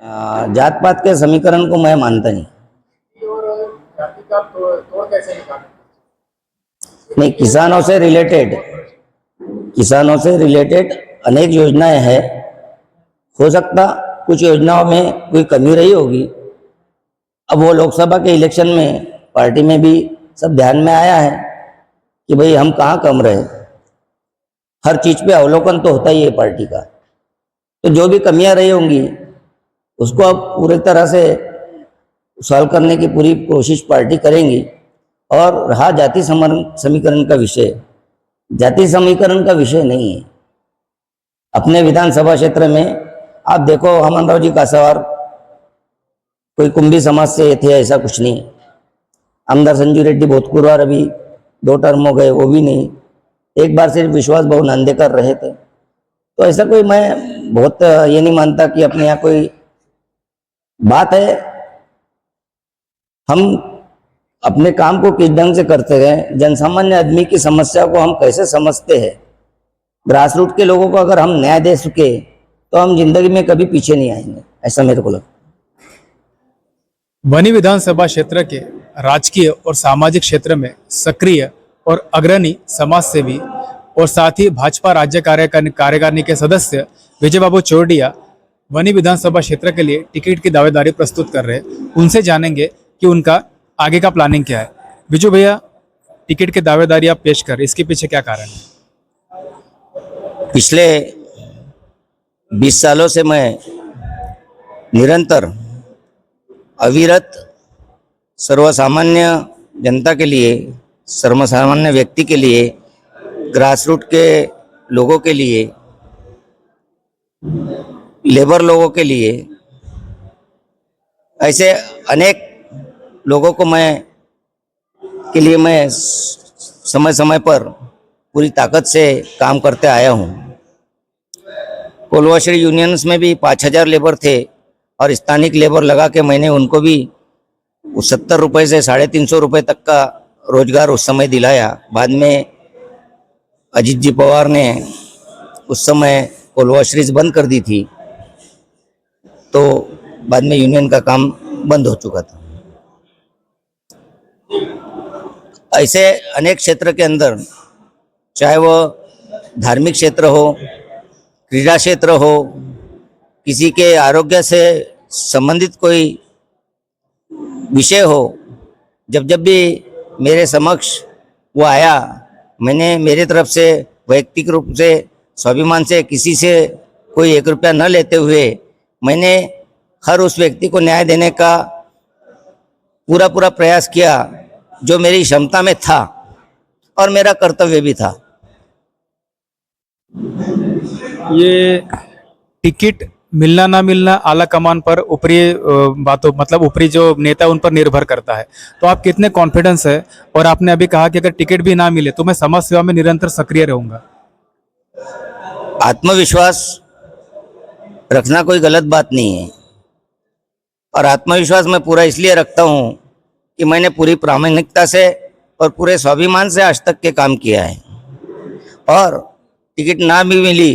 जात पात के समीकरण को मैं मानता नहीं। और जाति का तोड़ कैसे निकालें? नहीं, किसानों से रिलेटेड अनेक योजनाएं हैं। हो सकता कुछ योजनाओं में कोई कमी रही होगी। अब वो लोकसभा के इलेक्शन में पार्टी में भी सब ध्यान में आया है कि भाई हम कहाँ कम रहे। हर चीज पे अवलोकन तो होता ही है पार्टी का। तो जो भी कमियां रही होंगी उसको अब पूरी तरह से सॉल्व करने की पूरी कोशिश पार्टी करेंगी। और रहा समीकरण का विषय, जाति समीकरण का विषय नहीं है। अपने विधानसभा क्षेत्र में आप देखो, हमन राव जी कासावार कोई कुंभी समाज से थे ऐसा कुछ नहीं। आमदार संजू रेड्डी भोतकुरवार अभी 2 टर्म हो गए, वो भी नहीं। एक बार सिर्फ विश्वास बहु नांदेकर रहे थे। तो ऐसा कोई मैं बहुत ये नहीं मानता कि अपने यहाँ कोई बात है। हम अपने काम को किस ढंग से करते हैं, जनसामान्य आदमी की समस्या को हम कैसे समझते हैं, ग्रास रूट के लोगों को अगर हम न्याय दे सके तो हम जिंदगी में कभी पीछे नहीं आएंगे, ऐसा मेरे को लगता है। वनी विधानसभा क्षेत्र के राजकीय और सामाजिक क्षेत्र में सक्रिय और अग्रणी समाज सेवी और साथ ही भाजपा राज्य कार्यकारिणी के सदस्य विजय बाबू चौरडिया वनी विधानसभा क्षेत्र के लिए टिकट की दावेदारी प्रस्तुत कर रहे हैं। उनसे जानेंगे कि उनका आगे का प्लानिंग क्या है। विजू भैया, टिकट की दावेदारी आप पेश कर, इसके पीछे क्या कारण है? पिछले 20 सालों से मैं निरंतर अविरत सर्वसामान्य जनता के लिए, सर्वसामान्य व्यक्ति के लिए, ग्रास रूट के लोगों के लिए, लेबर लोगों के लिए, ऐसे अनेक लोगों को मैं समय समय पर पूरी ताकत से काम करते आया हूँ। कोलवाश्री यूनियंस में भी 5000 लेबर थे और स्थानिक लेबर लगा के मैंने उनको भी 70 रुपये से 350 रुपये तक का रोजगार उस समय दिलाया। बाद में अजीत जी पवार ने उस समय कोलवाश्रीज बंद कर दी थी, तो बाद में यूनियन का काम बंद हो चुका था। ऐसे अनेक क्षेत्र के अंदर, चाहे वो धार्मिक क्षेत्र हो, क्रीड़ा क्षेत्र हो, किसी के आरोग्य से संबंधित कोई विषय हो, जब जब भी मेरे समक्ष वो आया, मैंने मेरे तरफ से वैयक्तिक रूप से स्वाभिमान से किसी से कोई 1 रुपया न लेते हुए मैंने हर उस व्यक्ति को न्याय देने का पूरा प्रयास किया जो मेरी क्षमता में था और मेरा कर्तव्य भी था। ये टिकट मिलना ना मिलना आला कमान पर ऊपरी बातों, मतलब ऊपरी जो नेता उन पर निर्भर करता है। तो आप कितने कॉन्फिडेंस है? और आपने अभी कहा कि अगर टिकट भी ना मिले तो मैं समाज सेवा में निरंतर सक्रिय रहूंगा। आत्मविश्वास रखना कोई गलत बात नहीं है, और आत्मविश्वास मैं पूरा इसलिए रखता हूँ कि मैंने पूरी प्रामाणिकता से और पूरे स्वाभिमान से आज तक के काम किया है। और टिकट ना भी मिली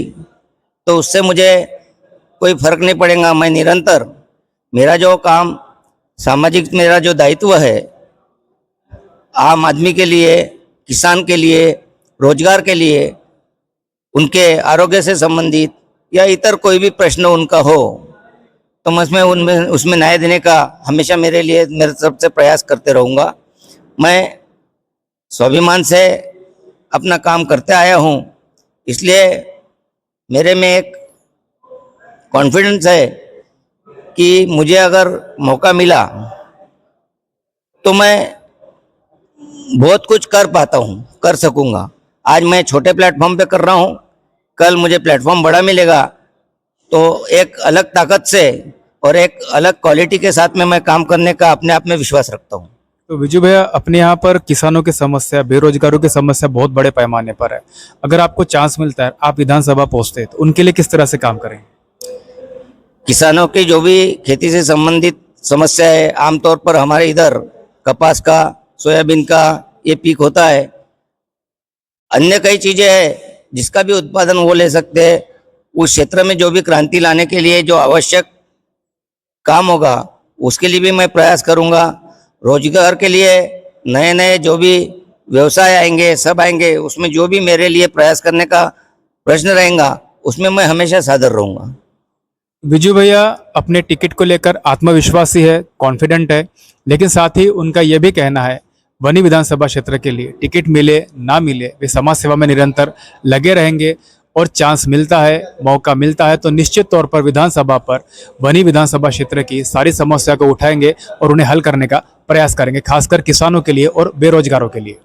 तो उससे मुझे कोई फर्क नहीं पड़ेगा। मैं निरंतर मेरा जो काम, सामाजिक मेरा जो दायित्व है, आम आदमी के लिए, किसान के लिए, रोजगार के लिए, उनके आरोग्य से संबंधित या इतर कोई भी प्रश्न उनका हो, तो मैं उसमें न्याय देने का हमेशा मेरे तरफ से प्रयास करते रहूँगा। मैं स्वाभिमान से अपना काम करते आया हूँ, इसलिए मेरे में एक कॉन्फिडेंस है कि मुझे अगर मौका मिला तो मैं बहुत कुछ कर सकूँगा। आज मैं छोटे प्लेटफॉर्म पे कर रहा हूँ, कल मुझे प्लेटफॉर्म बड़ा मिलेगा तो एक अलग ताकत से और एक अलग क्वालिटी के साथ में मैं काम करने का अपने आप में विश्वास रखता हूँ। तो विजू भैया, अपने यहाँ पर किसानों की समस्या, बेरोजगारों की समस्या बहुत बड़े पैमाने पर है। अगर आपको चांस मिलता है, आप विधानसभा पहुंचते हैं, तो उनके लिए किस तरह से काम करें? किसानों की जो भी खेती से संबंधित समस्या है, आमतौर पर हमारे इधर कपास का, सोयाबीन का ये पीक होता है। अन्य कई चीजें हैं जिसका भी उत्पादन वो ले सकते हैं। उस क्षेत्र में जो भी क्रांति लाने के लिए जो आवश्यक काम होगा उसके लिए भी मैं प्रयास करूंगा। रोजगार के लिए नए नए जो भी व्यवसाय आएंगे सब आएंगे, उसमें जो भी मेरे लिए प्रयास करने का प्रश्न रहेगा उसमें मैं हमेशा सादर रहूंगा। विजू भैया अपने टिकट को लेकर आत्मविश्वासी है, कॉन्फिडेंट है, लेकिन साथ ही उनका यह भी कहना है बनी विधानसभा क्षेत्र के लिए टिकट मिले ना मिले वे समाज सेवा में निरंतर लगे रहेंगे और चांस मिलता है, मौका मिलता है तो निश्चित तौर पर विधानसभा पर बनी विधानसभा क्षेत्र की सारी समस्या को उठाएंगे और उन्हें हल करने का प्रयास करेंगे, खासकर किसानों के लिए और बेरोजगारों के लिए।